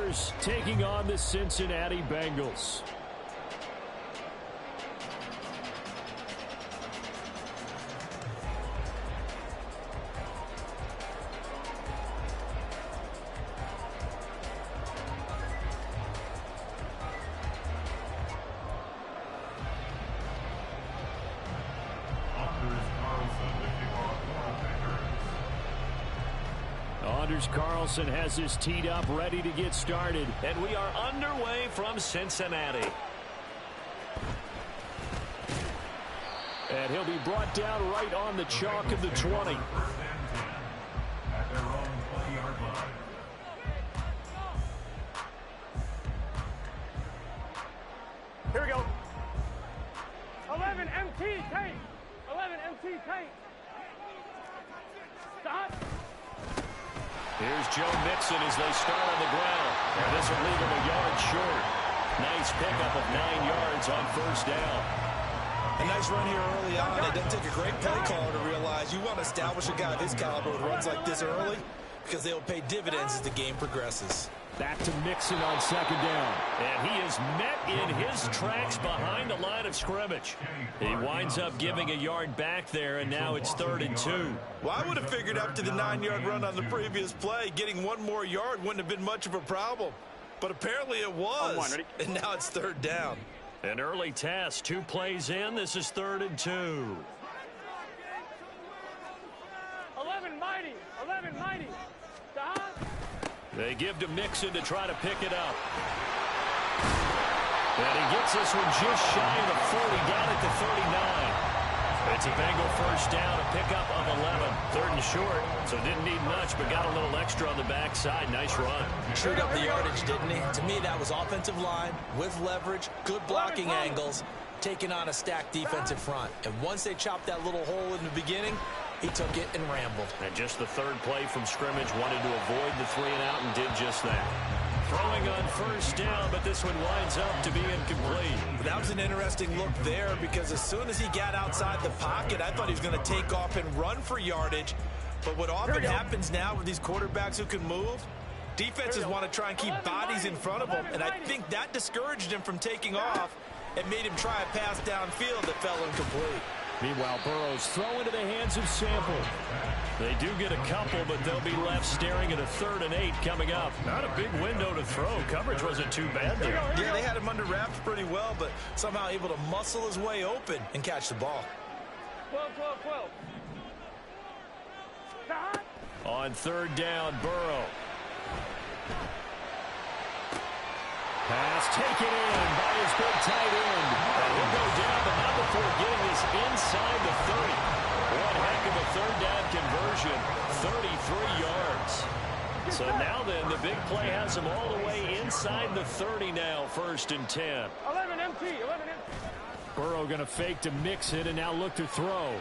Bears taking on the Cincinnati Bengals. Carlson has his teed up, ready to get started. And we are underway from Cincinnati. And he'll be brought down right on the chalk of the 20. Here we go. 11 MT tape. 11 MT tape. Stop. Here's Joe Mixon as they start on the ground. And this will leave him a yard short. Nice pickup of 9 yards on first down. A nice run here early on. It doesn't take a great play caller to realize you want to establish a guy of his caliber with runs like this early because they will pay dividends as the game progresses. Back to Mixon on second down. And he is met in his tracks behind the line of scrimmage. He winds up giving a yard back there, and now it's 3rd and 2. Well, I would have figured after the 9-yard run on the previous play, getting one more yard wouldn't have been much of a problem. But apparently it was, and now it's 3rd down. An early test, 2 plays in. This is 3rd and 2. 11 mighty. 11 mighty. Stop. They give to Mixon to try to pick it up. And he gets this one just shy of the 40, down at the 39. It's a Bengal first down, a pickup of 11. 3rd and short, so didn't need much, but got a little extra on the backside. Nice run. Chewed up the yardage, didn't he? To me, that was offensive line with leverage, good blocking angles, taking on a stacked defensive front. And once they chopped that little hole in the beginning, he took it and rambled. And just the 3rd play from scrimmage, wanted to avoid the 3 and out and did just that. Throwing on first down, but this one winds up to be incomplete. That was an interesting look there because as soon as he got outside the pocket, I thought he was going to take off and run for yardage. But what often happens now with these quarterbacks who can move, defenses want to try and keep bodies in front of them. And I think that discouraged him from taking off and made him try a pass downfield that fell incomplete. Meanwhile, Burrow's throw into the hands of Sample. They do get a couple, but they'll be left staring at a 3rd and 8 coming up. Not a big window to throw. Coverage wasn't too bad there. Yeah, they had him under wraps pretty well, but somehow able to muscle his way open and catch the ball. 12, 12, 12. Stop. On 3rd down, Burrow. Pass taken in by his big tight end. And he'll go down, but not before getting this inside the 30. One heck of a 3rd down conversion, 33 yards. So now then, the big play has him all the way inside the 30 now, 1st and 10. 11 MT, 11 MT. Burrow going to fake to mix it and now look to throw.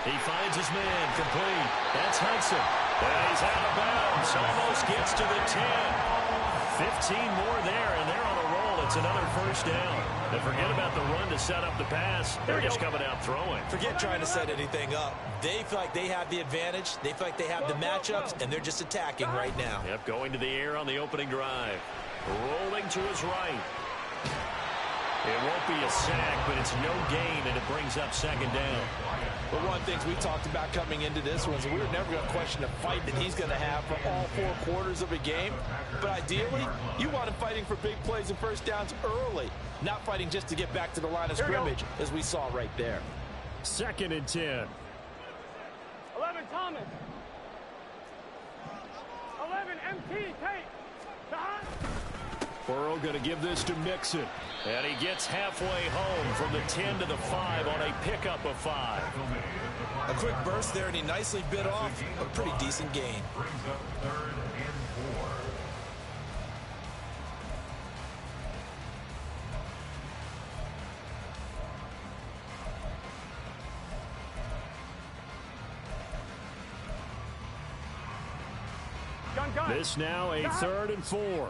He finds his man, complete. That's Hudson. And he's out of bounds, almost gets to the 10. 15 more there, and they're on a roll. It's another first down. And forget about the run to set up the pass. They're just coming out throwing. Forget trying to set anything up. They feel like they have the advantage. They feel like they have the matchups, and they're just attacking right now. Yep, going to the air on the opening drive. Rolling to his right. It won't be a sack, but it's no gain, and it brings up 2nd down. But one of the things we talked about coming into this one is we were never going to question the fight that he's going to have for all 4 quarters of a game. But ideally, you want him fighting for big plays and first downs early, not fighting just to get back to the line of scrimmage, as we saw right there. 2nd and 10. 11 Thomas. 11 MT tape. Stop. Burrow going to give this to Mixon. And he gets halfway home from the 10 to the 5 on a pickup of 5. A quick burst there, and he nicely bit off a pretty decent gain. This now a 3rd and 4.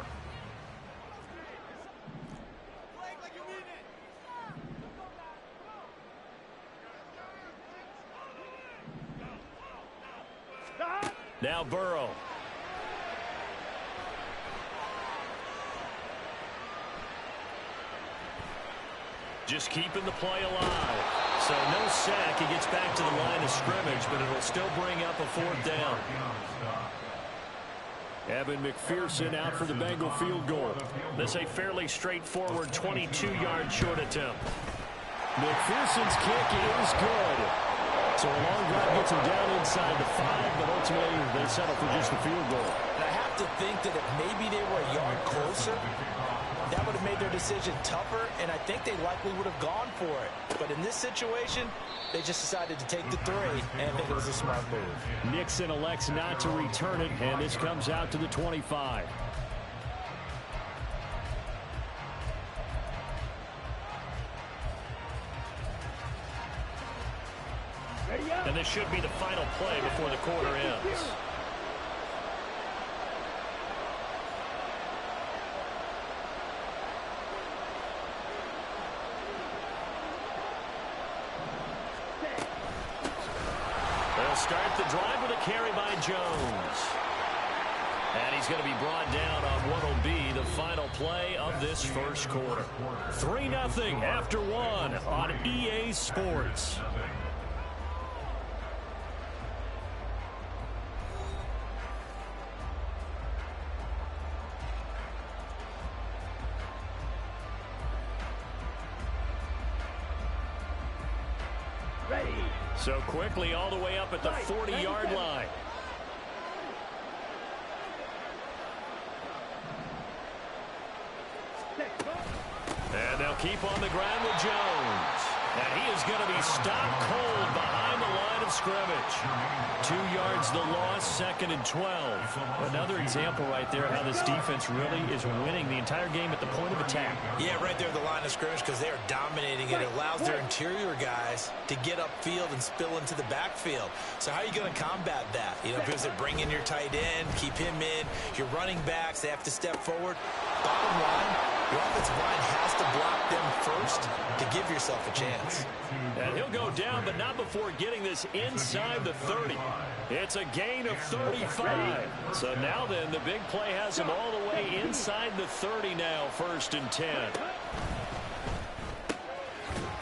Now Burrow. Just keeping the play alive. So no sack. He gets back to the line of scrimmage, but it'll still bring up a 4th down. Evan McPherson out for the Bengal field goal. This a fairly straightforward 22-yard short attempt. McPherson's kick is good. So a long drive gets him down inside the 5, but ultimately they settle for just the field goal. And I have to think that if maybe they were a yard closer, that would have made their decision tougher, and I think they likely would have gone for it. But in this situation, they just decided to take the 3, and I think it was a smart move. Nixon elects not to return it, and this comes out to the 25. And this should be the final play before the quarter ends. They'll start the drive with a carry by Jones. And he's going to be brought down on what will be the final play of this first quarter. 3-0 after 1 on EA Sports. So quickly all the way up at the 40-yard line. And they'll keep on the ground with Jones. And he is going to be stopped cold behind the line of scrimmage. 2 yards the loss, 2nd and 12. Another example right there how this defense really is winning the entire game at the point of attack. Yeah, right there at the line of scrimmage because they are dominating it. It allows their interior guys to get upfield and spill into the backfield. So how are you going to combat that? You know, because they bring in your tight end, keep him in. Your running backs, they have to step forward. Bottom line, your offensive line has to block them first to give yourself a chance. And he'll go down, but not before getting this inside the 30. It's a gain of 35. So now then, the big play has him all the way inside the 30 now, 1st and 10.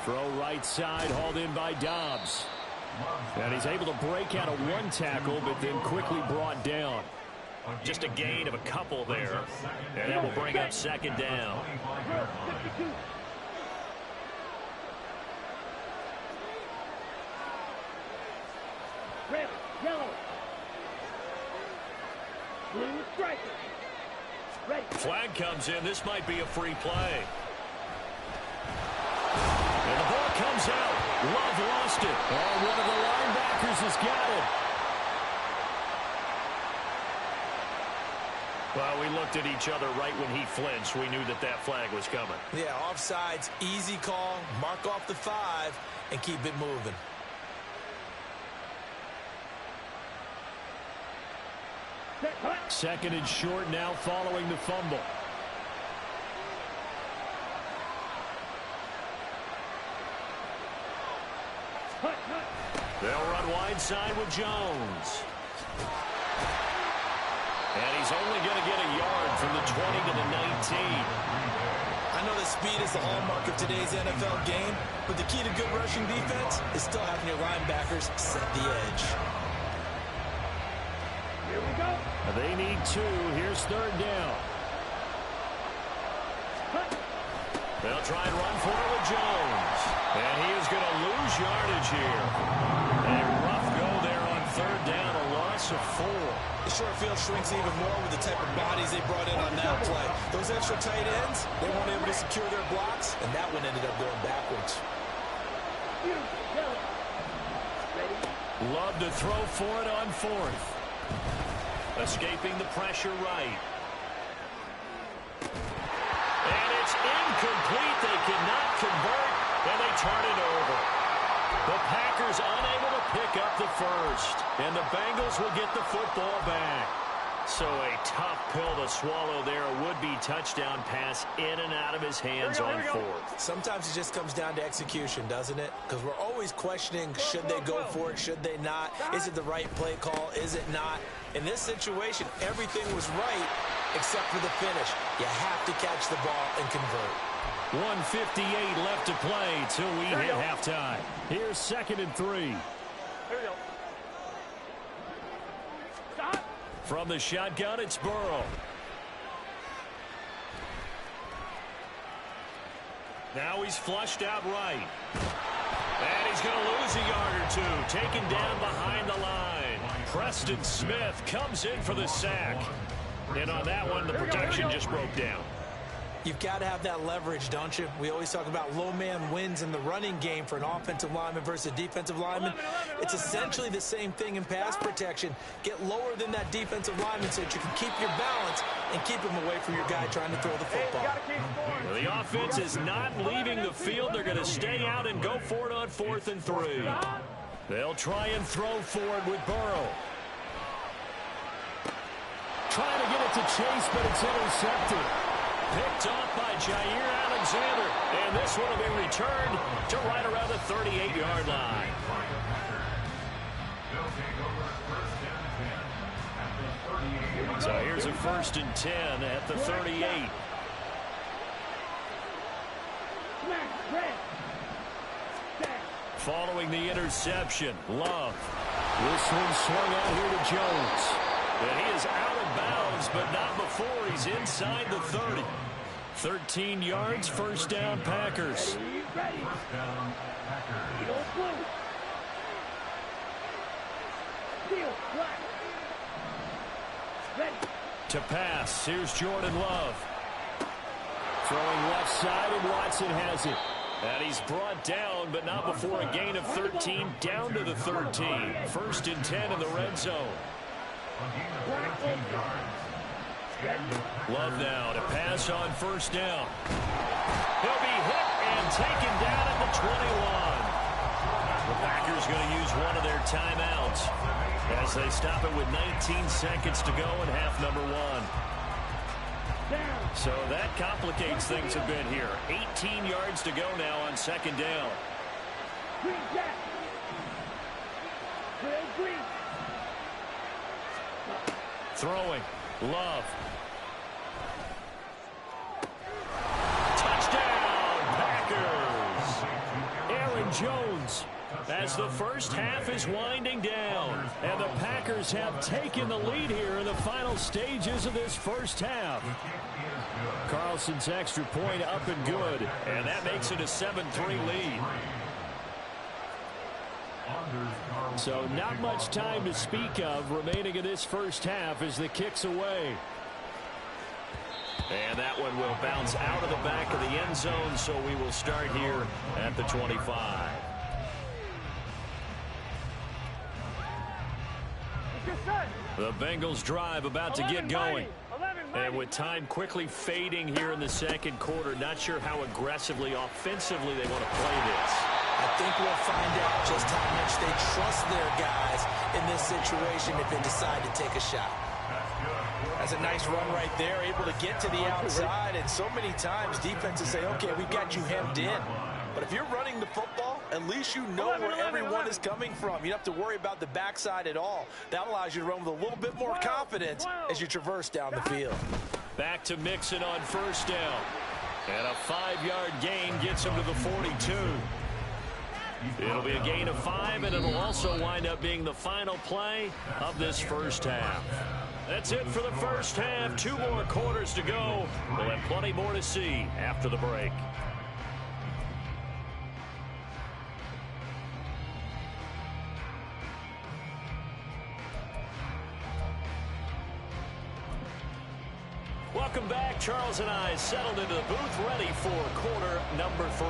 Throw right side, hauled in by Dobbs. And he's able to break out of 1 tackle, but then quickly brought down. Just a gain of a couple there. And that will bring up 2nd down. Red, yellow, blue striker. Red. Flag comes in. This might be a free play. And the ball comes out. Love lost it. Oh, one of the linebackers has got it. Well, we looked at each other right when he flinched. We knew that that flag was coming. Yeah, offsides, easy call. Mark off the 5 and keep it moving. Second and short now following the fumble. They'll run wide side with Jones. And he's only going to get a yard from the 20 to the 19. I know that speed is the hallmark of today's NFL game, but the key to good rushing defense is still having your linebackers set the edge. Here we go. They need 2. Here's 3rd down. They'll try and run for it with Jones. And he is going to lose yardage here. A rough go there on 3rd down, a loss of 4. The short field shrinks even more with the type of bodies they brought in on that play. Those extra tight ends, they weren't able to secure their blocks, and that one ended up going backwards. Love to throw for it on 4th. Escaping the pressure right. And it's incomplete. They cannot convert, and they turn it over. The Packers unable to pick up the first, and the Bengals will get the football back. So a tough pill to swallow there. A would-be touchdown pass in and out of his hands on 4th. Sometimes it just comes down to execution, doesn't it? Because we're always questioning, should they go for it, should they not? Is it the right play call, is it not? In this situation, everything was right, except for the finish. You have to catch the ball and convert. 1:58 left to play till we hit halftime. Here's 2nd and 3. Here we go. Stop. From the shotgun, it's Burrow. Now he's flushed out right. And he's going to lose a yard or two. Taken down behind the line. Preston Smith comes in for the sack. And on that one, the protection just broke down. You've got to have that leverage, don't you? We always talk about low man wins in the running game for an offensive lineman versus a defensive lineman. It's essentially the same thing in pass protection. Get lower than that defensive lineman so that you can keep your balance and keep him away from your guy trying to throw the football. Well, the offense is not leaving the field. They're going to stay out and go for it on 4th and 3. They'll try and throw forward with Burrow. Trying to get it to Chase, but it's intercepted. Picked off by Jair Alexander. And this one will be returned to right around the 38-yard line. So here's a 1st and 10 at the 38. Following the interception, Love. This one swung out here to Jones. And he is out of bounds, but not before he's inside the 30. 13 yards, 1st down, Packers. To pass, here's Jordan Love. Throwing left side, and Watson has it. And he's brought down, but not before a gain of 13, down to the 13. 1st and 10 in the red zone. Love now to pass on 1st down. He'll be hit and taken down at the 21. The Packers going to use one of their timeouts as they stop it with 19 seconds to go in half number 1. So that complicates things a bit here. 18 yards to go now on 2nd down. Throwing. Love. Touchdown, Packers. Aaron Jones. As the first half is winding down. And the Packers have taken the lead here in the final stages of this first half. Carlson's extra point up and good. And that makes it a 7-3 lead. So not much time to speak of remaining in this first half as the kick's away. And that one will bounce out of the back of the end zone, so we will start here at the 25. The Bengals drive about to get going. And with time quickly fading here in the 2nd quarter, not sure how aggressively, offensively they want to play this. I think we'll find out just how much they trust their guys in this situation if they decide to take a shot. That's a nice run right there, able to get to the outside, and so many times defenses say, okay, we've got you hemmed in. But if you're running the football, at least you know where everyone is coming from. You don't have to worry about the backside at all. That allows you to run with a little bit more confidence as you traverse down the field. Back to Mixon on 1st down. And a 5-yard gain gets him to the 42. It'll be a gain of 5, and it'll also wind up being the final play of this first half. That's it for the first half. 2 more quarters to go. We'll have plenty more to see after the break. Welcome back. Charles and I settled into the booth, ready for quarter number 3.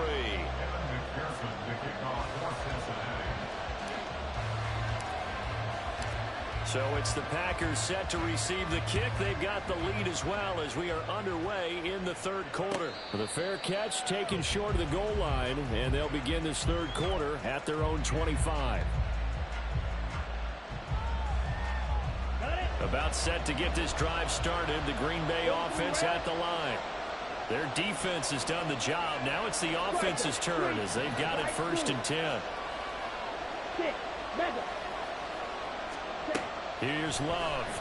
So it's the Packers set to receive the kick. They've got the lead as well as we are underway in the 3rd quarter. The fair catch taken short of the goal line, and they'll begin this 3rd quarter at their own 25. About set to get this drive started. The Green Bay offense at the line. Their defense has done the job. Now it's the offense's turn as they've got it 1st and 10. Here's Love.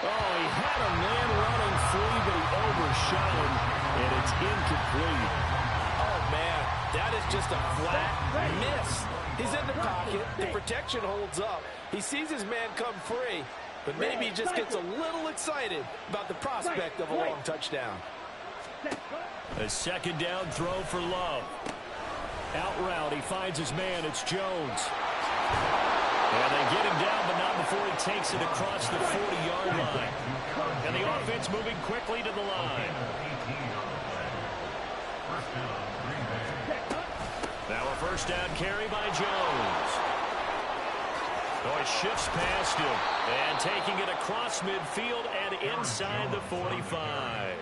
Oh, he had a man running free, but he overshot him, and it's incomplete. Oh, man, that is just a flat miss. He's in the pocket. The protection holds up. He sees his man come free, but maybe he just gets a little excited about the prospect of a long touchdown. A second down throw for Love. Out route, he finds his man. It's Jones. And they get him down, but not before he takes it across the 40-yard line. And the offense moving quickly to the line. Now a first down carry by Jones. Oh, he shifts past him. And taking it across midfield and inside the 45.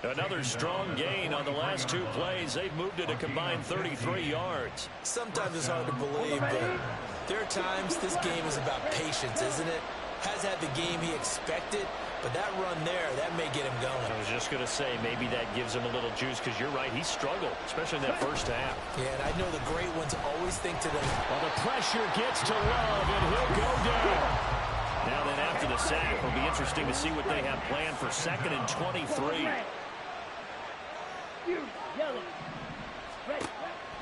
Another strong gain on the last two plays. They've moved it a combined 33 yards. Sometimes it's hard to believe, but there are times this game is about patience, isn't it? Has had the game he expected, but that run there, that may get him going. I was just going to say, maybe that gives him a little juice, because you're right, he struggled, especially in that first half. Yeah, and I know the great ones always think to them. Well, the pressure gets to Love, and he'll go down. Now then, after the sack, it'll be interesting to see what they have planned for 2nd and 23.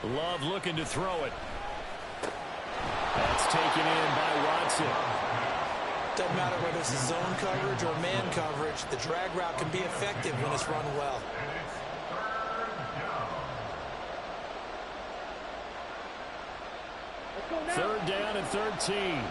Love looking to throw it. That's taken in by Watson. Doesn't matter whether it's zone coverage or man coverage, the drag route can be effective when it's run well. Third down and 13.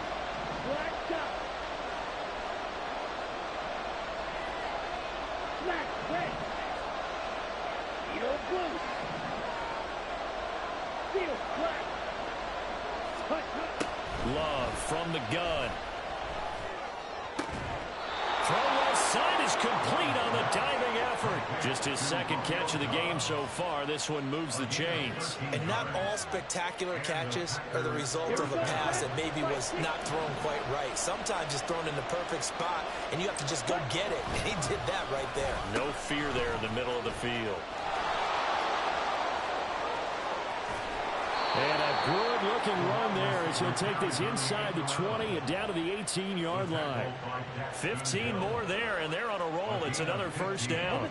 Love from the gun. Throw left side is complete on the diving effort. Just his second catch of the game so far. This one moves the chains. And not all spectacular catches are the result of a pass that maybe was not thrown quite right. Sometimes it's thrown in the perfect spot, and you have to just go get it. And he did that right there. No fear there in the middle of the field. And a good-looking run there as he'll take this inside the 20 and down to the 18-yard line. 15 more there, and they're on a roll. It's another first down.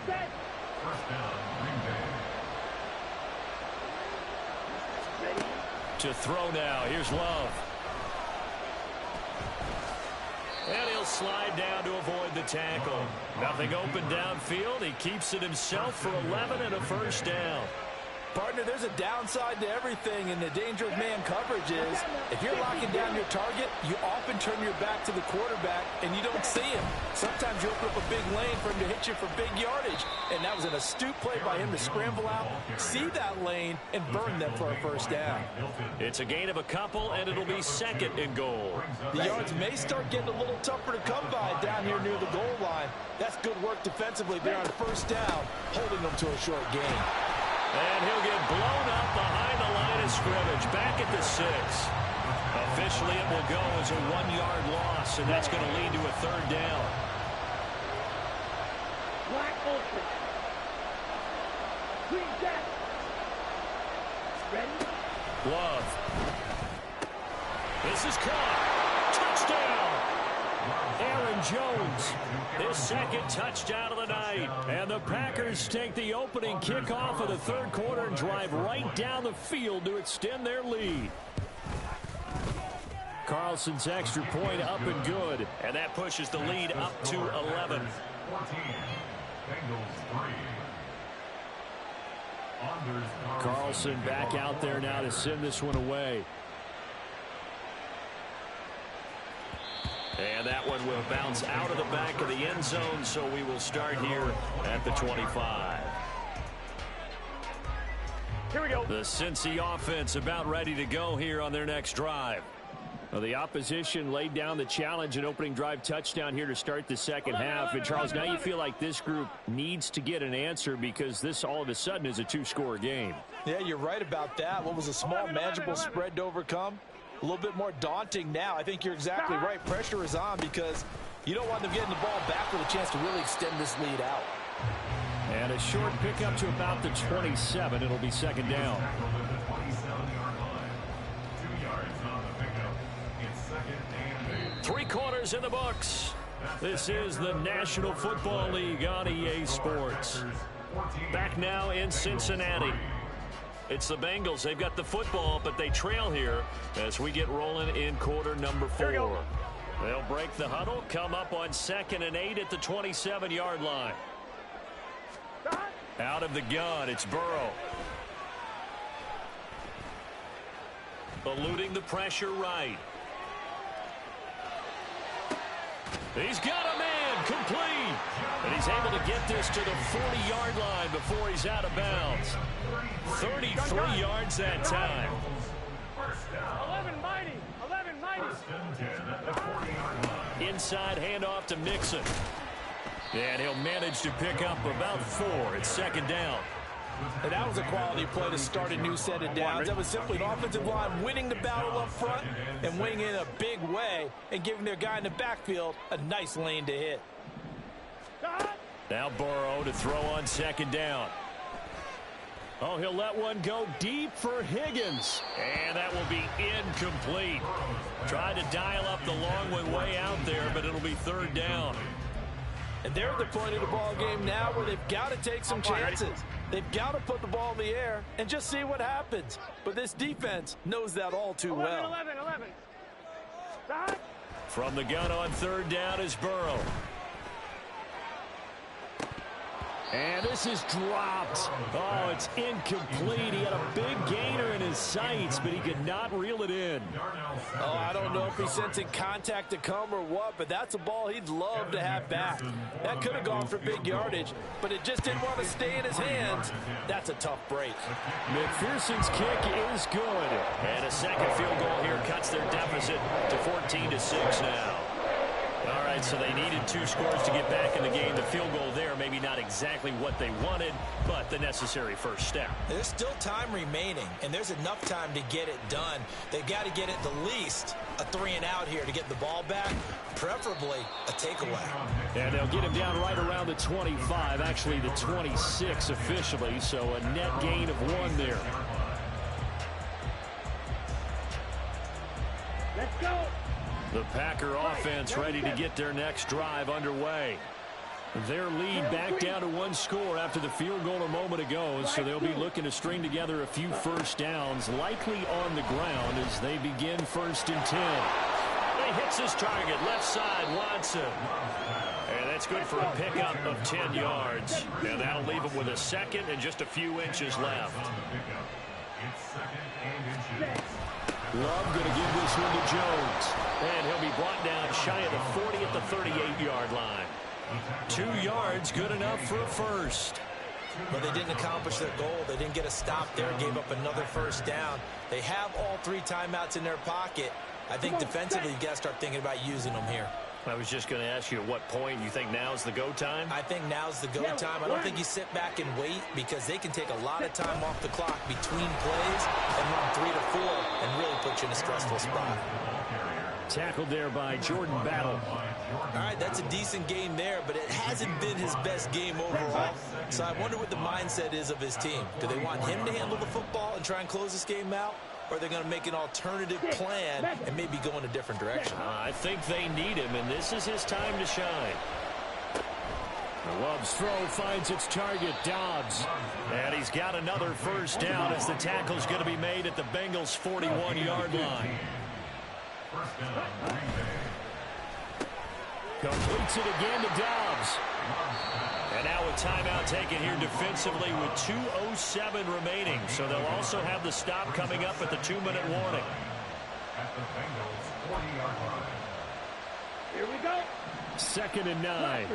To throw now. Here's Love. And he'll slide down to avoid the tackle. Nothing open downfield. He keeps it himself for 11 and a first down. Partner, there's a downside to everything, and the danger of man coverage is if you're locking down your target, you often turn your back to the quarterback, and you don't see him. Sometimes you open up a big lane for him to hit you for big yardage, and that was an astute play by him to scramble out, see that lane, and burn them for a first down. It's a gain of a couple, and it'll be 2nd and goal. The yards may start getting a little tougher to come by down here near the goal line. That's good work defensively there on first down, holding them to a short gain. And he'll get blown up behind the line of scrimmage, back at the 6. Officially, it will go as a 1-yard loss, and that's going to lead to a third down. Wide open. Green jack. Ready? Love. This is caught. Touchdown. Aaron Jones. His second touchdown of the night. And the Packers take the opening kickoff of the third quarter and drive right down the field to extend their lead. Carlson's extra point up and good. And that pushes the lead up to 11. Carlson back out there now to send this one away. And that one will bounce out of the back of the end zone, so we will start here at the 25. Here we go. The Cincy offense about ready to go here on their next drive. Well, the opposition laid down the challenge and opening drive touchdown here to start the second half. And, Charles, now you feel like this group needs to get an answer because this all of a sudden is a 2-score game. Yeah, you're right about that. What was a small, manageable spread to overcome? A little bit more daunting now. I think you're exactly right. Pressure is on because you don't want them getting the ball back with a chance to really extend this lead out. And a short pickup to about the 27. It'll be second down. 3 quarters in the books. This is the National Football League on EA Sports. Back now in Cincinnati. It's the Bengals. They've got the football, but they trail here as we get rolling in quarter number 4. They'll break the huddle, come up on 2nd and 8 at the 27-yard line. Out of the gun, it's Burrow. Eluding the pressure right. He's got a man complete. And he's able to get this to the 40-yard line before he's out of bounds. 33 yards that time. 11 mighty. 11 mighty. Inside handoff to Mixon. And he'll manage to pick up about 4. It's 2nd down. And that was a quality play to start a new set of downs. That was simply an offensive line winning the battle up front and winning in a big way and giving their guy in the backfield a nice lane to hit. Now Burrow to throw on 2nd down. Oh, he'll let one go deep for Higgins. And that will be incomplete. Tried to dial up the long one way out there, but it'll be 3rd down. And they're at the point of the ball game now where they've got to take some chances. They've got to put the ball in the air and just see what happens. But this defense knows that all too well. 11. From the gun on 3rd down is Burrow. And this is dropped. Oh, it's incomplete. He had a big gainer in his sights, but he could not reel it in. Oh, I don't know if he's sensing contact to come or what, but that's a ball he'd love to have back. That could have gone for big yardage, but it just didn't want to stay in his hands. That's a tough break. McPherson's kick is good. And a 2nd field goal here cuts their deficit to 14-6 now. All right, so they needed 2 scores to get back in the game. The field goal there, maybe not exactly what they wanted, but the necessary first step. There's still time remaining, and there's enough time to get it done. They've got to get at the least a 3-and-out here to get the ball back, preferably a takeaway. And they'll get him down right around the 25, actually the 26 officially, so a net gain of 1 there. Let's go. The Packer offense ready to get their next drive underway. Their lead back down to 1 score after the field goal a moment ago, so they'll be looking to string together a few first downs, likely on the ground as they begin 1st and 10. He hits his target, left side, Watson. And that's good for a pickup of 10 yards. And that'll leave him with a 2nd and just a few inches left. Love going to give this one to Jones. And he'll be brought down shy of the 40 at the 38-yard line. 2 yards, good enough for a first. But they didn't accomplish their goal. They didn't get a stop there, gave up another first down. They have all 3 timeouts in their pocket. I think defensively you've got to start thinking about using them here. I was just going to ask you at what point you think now's the go time? I think now's the go time. I don't think you sit back and wait because they can take a lot of time off the clock between plays and run 3 to 4 and really put you in a stressful spot. Tackled there by Jordan Battle. All right, that's a decent game there, but it hasn't been his best game overall. So I wonder what the mindset is of his team. Do they want him to handle the football and try and close this game out? Or are they going to make an alternative plan and maybe go in a different direction? I think they need him, and this is his time to shine. Love's throw finds its target, Dobbs. And he's got another first down as the tackle's going to be made at the Bengals' 41-yard line. Completes it again to Dobbs. And now a timeout taken here defensively with 2:07 remaining. So they'll also have the stop coming up at the 2-minute warning. Here we go. 2nd and 9.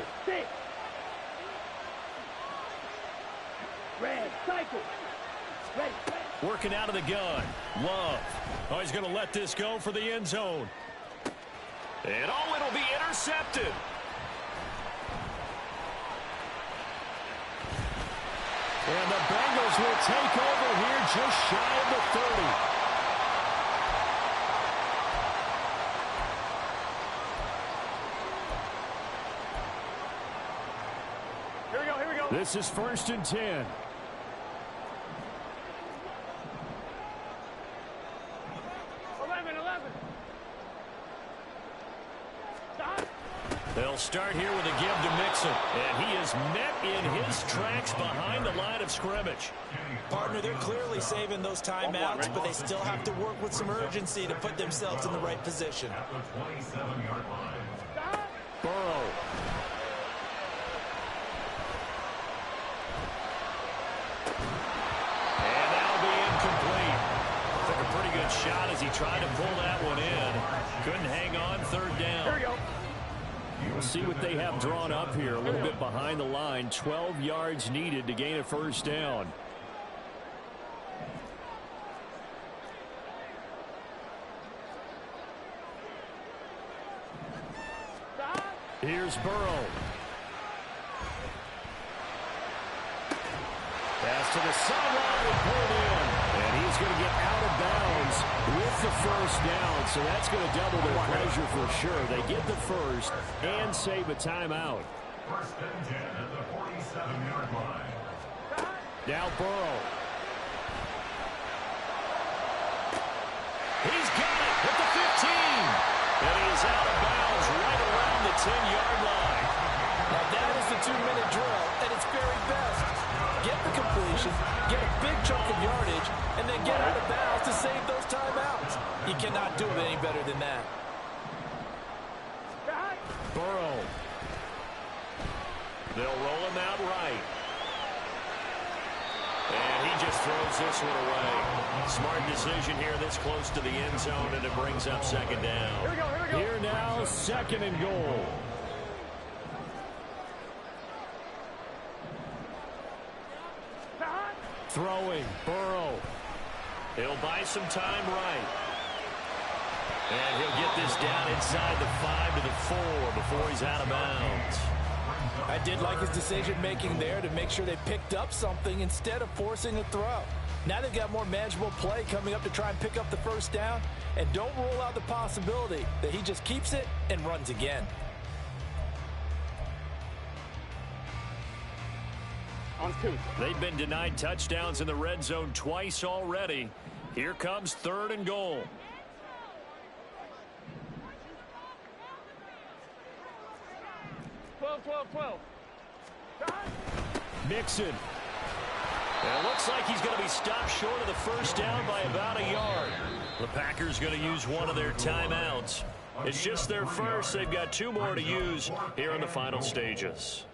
Red, cycle. Ready. Working out of the gun. Love. Oh, he's going to let this go for the end zone. And oh, it'll be intercepted. And the Bengals will take over here just shy of the 30. Here we go, here we go. This is 1st and 10. They'll start here with a give to Mixon. And he is met in his tracks behind the line of scrimmage. Partner, they're clearly saving those timeouts, but they still have to work with some urgency to put themselves in the right position. Burrow. And that'll be incomplete. Took a pretty good shot as he tried to pull that one in. Couldn't hang on, third down. Here we go. We'll see what they have drawn up here. A little bit behind the line. 12 yards needed to gain a first down. Here's Burrow. Pass to the sideline, pulled in. And he's going to get out of bounds with the first down. So that's going to double their pleasure for sure. They get the first and save a timeout. First and 10 at the 47-yard line. Now Burrow. He's got it at the 15. And he is out of bounds right around the 10-yard line. Now that is the 2-minute drill at its very best. Get the completion, get a big chunk of yardage, and then get out of bounds to save those timeouts. You cannot do it any better than that. Burrow. They'll roll him out right. And he just throws this one away. Smart decision here this close to the end zone, and it brings up second down. Here we go, here we go. Here now, second and goal. Throwing, Burrow. He'll buy some time right. And he'll get this down inside the 5 to the 4 before he's out of bounds. I did like his decision-making there to make sure they picked up something instead of forcing a throw. Now they've got more manageable play coming up to try and pick up the first down, and don't rule out the possibility that he just keeps it and runs again. On 2. They've been denied touchdowns in the red zone twice already. Here comes third and goal. Mixon. And it looks like he's going to be stopped short of the first down by about a yard. The Packers going to use one of their timeouts. It's just their first. They've got 2 more to use here in the final stages.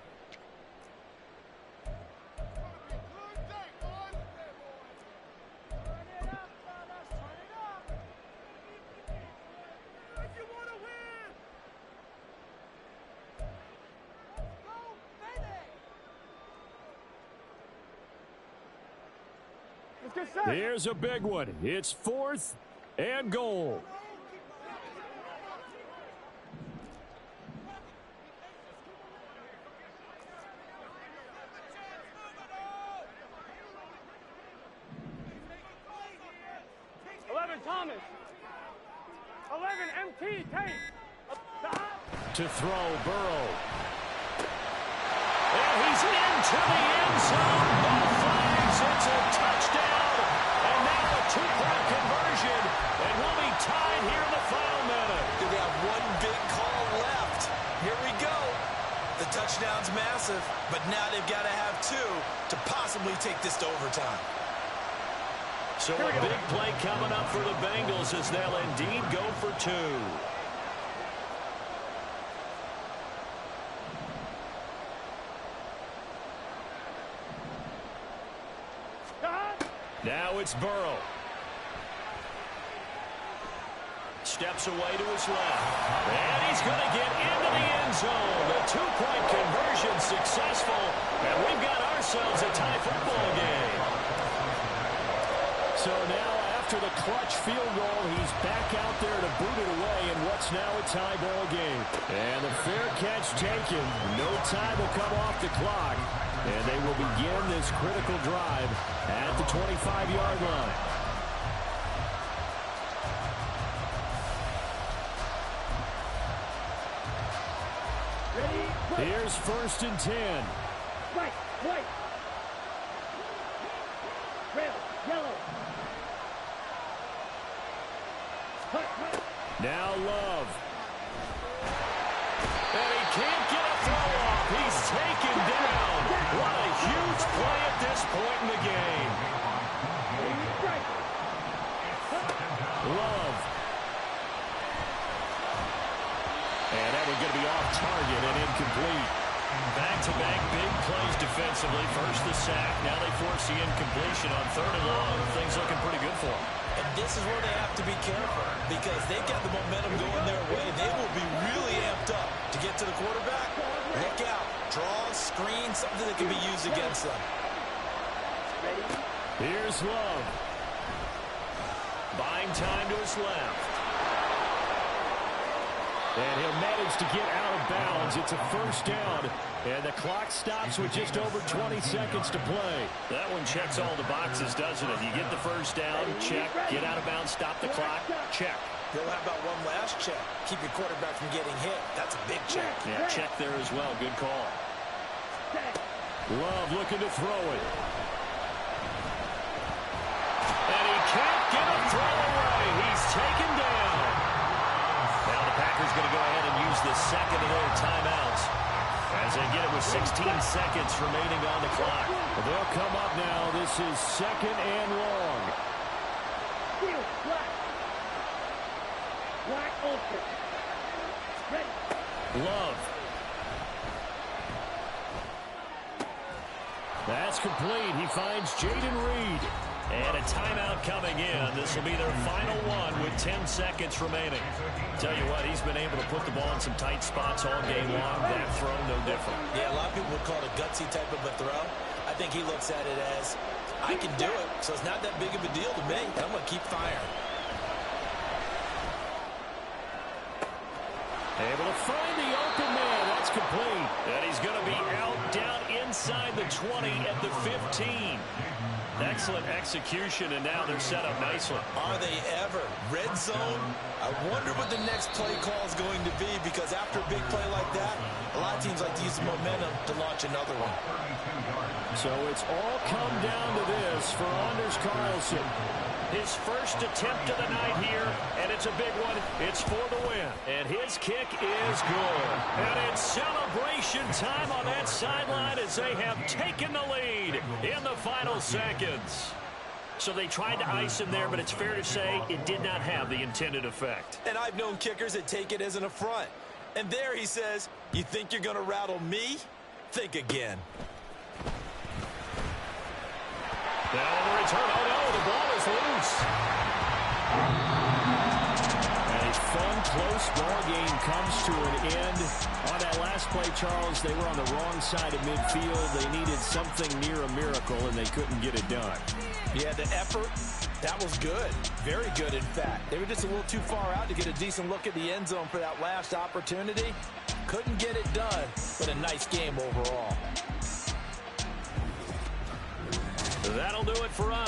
Here's a big one. It's 4th and goal. Thomas. 11 MT Tate. To throw, Burrow. And he's into the end zone. Both flags. It's a touchdown. And now a 2-point conversion. And we'll be tied here in the final minute. They have one big call left. Here we go. The touchdown's massive, but now they've got to have 2 to possibly take this to overtime. So a big play coming up for the Bengals as they'll indeed go for 2. Now it's Burrow. Steps away to his left. And he's going to get into the end zone. The 2-point conversion successful. And we've got ourselves a tie football game. So now after the clutch field goal, he's back out there to boot it away in what's now a tie ball game. And the fair catch taken. No time will come off the clock. And they will begin this critical drive at the 25-yard line. Here's 1st and 10. White. Red, yellow. Now Love. And he can't He's taken down. What a huge play at this point in the game. Love. And that one's going to be off target and incomplete. Back-to-back big plays defensively. First the sack. Now they force the incompletion on 3rd and long. Things looking pretty good for them. And this is where they have to be careful because they've got the momentum going their way. They will be really amped up to get to the quarterback. Look out. Draw, screen, something that can be used against them. Here's Love. Buying time to his left. And he'll manage to get out of bounds. It's a first down. And the clock stops with just over 20 seconds to play. That one checks all the boxes, doesn't it? You get the first down, check. Get out of bounds, stop the clock, check. Well, how about one last check? Keep your quarterback from getting hit. That's a big check. Yeah, check there as well. Good call. Love looking to throw it. And he can't get a throw away. He's taken down. Now the Packers going to go ahead and use the second of their timeouts as they get it with 16 seconds remaining on the clock. Well, they'll come up now. This is 2nd and long. Love. That's complete. He finds Jaden Reed. And a timeout coming in. This will be their final one with 10 seconds remaining. Tell you what, he's been able to put the ball in some tight spots all game long. That throw, no different. Yeah, a lot of people would call it a gutsy type of a throw. I think he looks at it as, I can do it, so it's not that big of a deal to me. I'm going to keep firing. Able to find the open man. That's complete. And he's going to be out down inside the 20 at the 15. Excellent execution, and now they're set up nicely. Are they ever? Red zone? I wonder what the next play call is going to be, because after a big play like that, a lot of teams like to use the momentum to launch another one. So it's all come down to this for Anders Carlson. His first attempt of the night here, and it's a big one. It's for the win. And his kick is good. And it's celebration time on that sideline as they have taken the lead in the final seconds. So they tried to ice him there, but it's fair to say it did not have the intended effect. And I've known kickers that take it as an affront. And there he says, you think you're going to rattle me? Think again. Now on the return, oh no, the ball is loose. And a fun, close ball game comes to an end. On that last play, Charles, they were on the wrong side of midfield. They needed something near a miracle, and they couldn't get it done. Yeah, the effort, that was good. Very good, in fact. They were just a little too far out to get a decent look at the end zone for that last opportunity. Couldn't get it done, but a nice game overall. That'll do it for us.